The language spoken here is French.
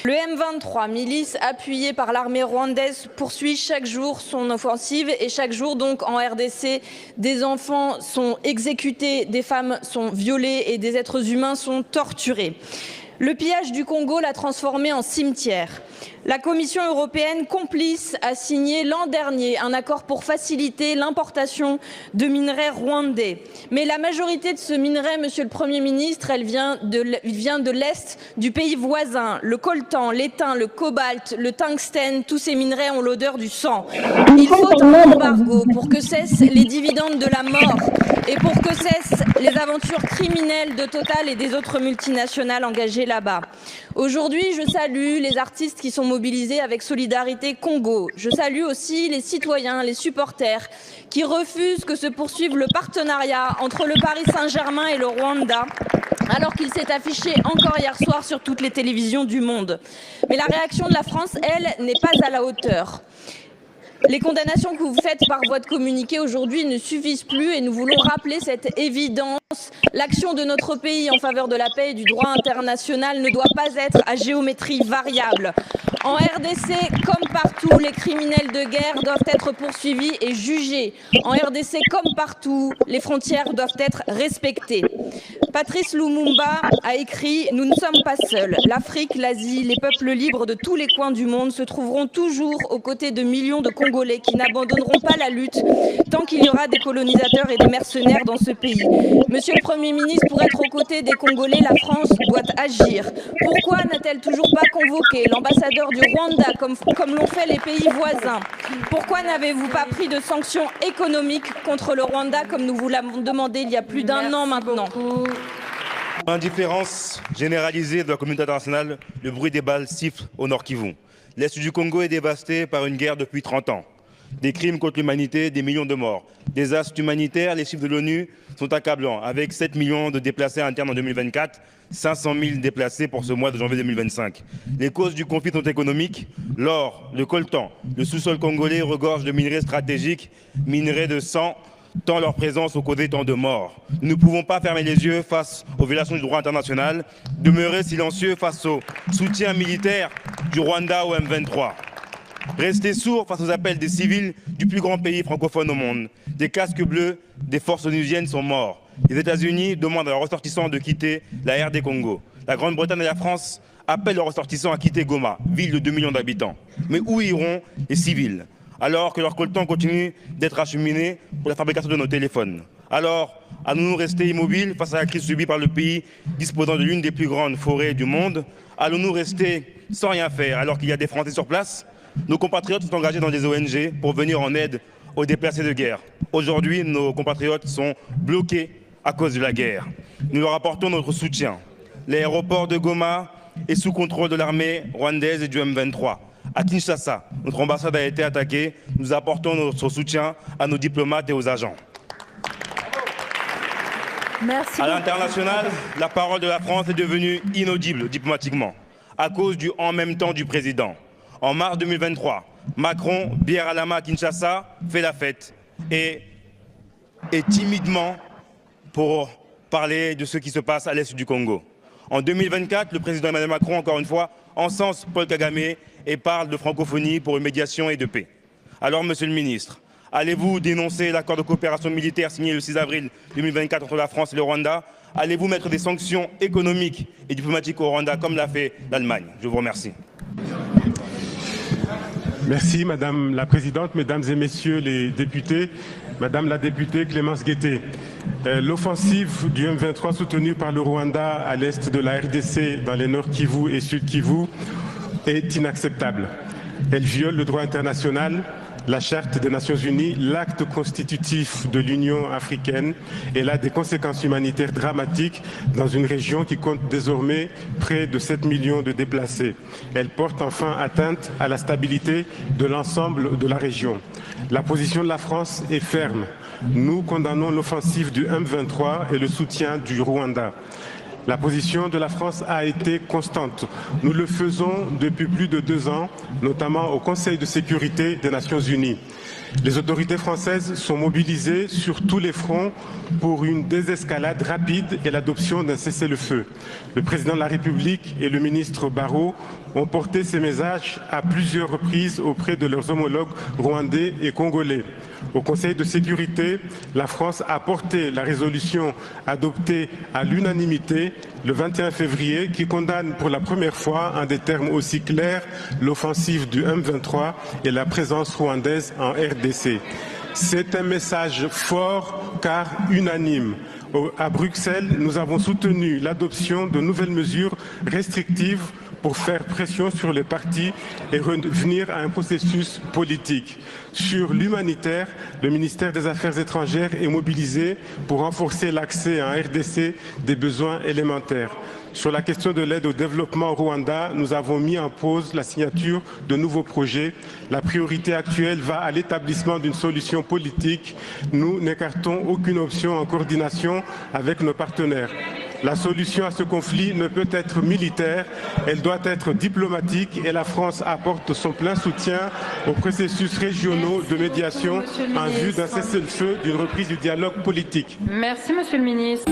Le M23, milice appuyée par l'armée rwandaise, poursuit chaque jour son offensive et chaque jour donc en RDC, des enfants sont exécutés, des femmes sont violées et des êtres humains sont torturés. Le pillage du Congo l'a transformé en cimetière. La Commission européenne, complice, a signé l'an dernier un accord pour faciliter l'importation de minerais rwandais. Mais la majorité de ce minerai, Monsieur le Premier ministre, elle vient de l'Est du pays voisin. Le coltan, l'étain, le cobalt, le tungstène, tous ces minerais ont l'odeur du sang. Il faut un embargo pour que cessent les dividendes de la mort et pour que cessent les aventures criminelles de Total et des autres multinationales engagées là-bas. Aujourd'hui, je salue les artistes qui sont mobilisés avec Solidarité Congo. Je salue aussi les citoyens, les supporters qui refusent que se poursuive le partenariat entre le Paris Saint-Germain et le Rwanda, alors qu'il s'est affiché encore hier soir sur toutes les télévisions du monde. Mais la réaction de la France, elle, n'est pas à la hauteur. Les condamnations que vous faites par voie de communiqué aujourd'hui ne suffisent plus et nous voulons rappeler cette évidence. L'action de notre pays en faveur de la paix et du droit international ne doit pas être à géométrie variable. En RDC, comme partout, les criminels de guerre doivent être poursuivis et jugés. En RDC, comme partout, les frontières doivent être respectées. Patrice Lumumba a écrit « Nous ne sommes pas seuls. L'Afrique, l'Asie, les peuples libres de tous les coins du monde se trouveront toujours aux côtés de millions de Congolais qui n'abandonneront pas la lutte tant qu'il y aura des colonisateurs et des mercenaires dans ce pays. » Monsieur le Premier ministre, pour être aux côtés des Congolais, la France doit agir. Pourquoi n'a-t-elle toujours pas convoqué l'ambassadeur du Rwanda comme l'ont fait les pays voisins? Pourquoi n'avez-vous pas pris de sanctions économiques contre le Rwanda comme nous vous l'avons demandé il y a plus d'un an maintenant? Indifférence généralisée de la communauté internationale, le bruit des balles siffle au Nord Kivu. L'Est du Congo est dévasté par une guerre depuis 30 ans. Des crimes contre l'humanité, des millions de morts. Des astres humanitaires, les chiffres de l'ONU sont accablants. Avec 7 millions de déplacés internes en 2024, 500 000 déplacés pour ce mois de janvier 2025. Les causes du conflit sont économiques. L'or, le coltan, le sous-sol congolais regorge de minerais stratégiques, minerais de sang, tant leur présence ont causé tant de morts. Nous ne pouvons pas fermer les yeux face aux violations du droit international, demeurer silencieux face au soutien militaire du Rwanda au M23. Rester sourds face aux appels des civils du plus grand pays francophone au monde. Des casques bleus des forces onusiennes sont morts. Les États-Unis demandent à leurs ressortissants de quitter la RD Congo. La Grande-Bretagne et la France appellent leurs ressortissants à quitter Goma, ville de 2 millions d'habitants. Mais où iront les civils alors que leur coltan continue d'être acheminé pour la fabrication de nos téléphones? Alors, allons-nous rester immobiles face à la crise subie par le pays disposant de l'une des plus grandes forêts du monde? Allons-nous rester sans rien faire alors qu'il y a des Français sur place? Nos compatriotes sont engagés dans des ONG pour venir en aide aux déplacés de guerre. Aujourd'hui, nos compatriotes sont bloqués à cause de la guerre. Nous leur apportons notre soutien. L'aéroport de Goma est sous contrôle de l'armée rwandaise et du M23. À Kinshasa, notre ambassade a été attaquée. Nous apportons notre soutien à nos diplomates et aux agents. Merci. À l'international, la parole de la France est devenue inaudible diplomatiquement à cause du « en même temps » du président. En mars 2023, Macron, bière à la main à Kinshasa, fait la fête et timidement pour parler de ce qui se passe à l'est du Congo. En 2024, le président Emmanuel Macron, encore une fois, encense Paul Kagame et parle de francophonie pour une médiation et de paix. Alors, Monsieur le Ministre, allez-vous dénoncer l'accord de coopération militaire signé le 6 avril 2024 entre la France et le Rwanda? Allez-vous mettre des sanctions économiques et diplomatiques au Rwanda comme l'a fait l'Allemagne? Je vous remercie. Merci Madame la Présidente, Mesdames et Messieurs les députés, Madame la députée Clémence Guettet. L'offensive du M23 soutenue par le Rwanda à l'est de la RDC dans les Nord Kivu et Sud Kivu est inacceptable. Elle viole le droit international, la Charte des Nations Unies, l'acte constitutif de l'Union africaine. Elle a des conséquences humanitaires dramatiques dans une région qui compte désormais près de 7 millions de déplacés. Elle porte enfin atteinte à la stabilité de l'ensemble de la région. La position de la France est ferme. Nous condamnons l'offensive du M23 et le soutien du Rwanda. La position de la France a été constante. Nous le faisons depuis plus de 2 ans, notamment au Conseil de sécurité des Nations Unies. Les autorités françaises sont mobilisées sur tous les fronts pour une désescalade rapide et l'adoption d'un cessez-le-feu. Le président de la République et le ministre Barrot ont porté ces messages à plusieurs reprises auprès de leurs homologues rwandais et congolais. Au Conseil de sécurité, la France a porté la résolution adoptée à l'unanimité le 21 février qui condamne pour la première fois en des termes aussi clairs l'offensive du M23 et la présence rwandaise en RDC. C'est un message fort car unanime. À Bruxelles, nous avons soutenu l'adoption de nouvelles mesures restrictives pour faire pression sur les partis et revenir à un processus politique. Sur l'humanitaire, le ministère des Affaires étrangères est mobilisé pour renforcer l'accès en RDC des besoins élémentaires. Sur la question de l'aide au développement au Rwanda, nous avons mis en pause la signature de nouveaux projets. La priorité actuelle va à l'établissement d'une solution politique. Nous n'écartons aucune option en coordination avec nos partenaires. La solution à ce conflit ne peut être militaire, elle doit être diplomatique et la France apporte son plein soutien aux processus régionaux de médiation en vue d'un cessez-le-feu, d'une reprise du dialogue politique. Merci, Monsieur le Ministre.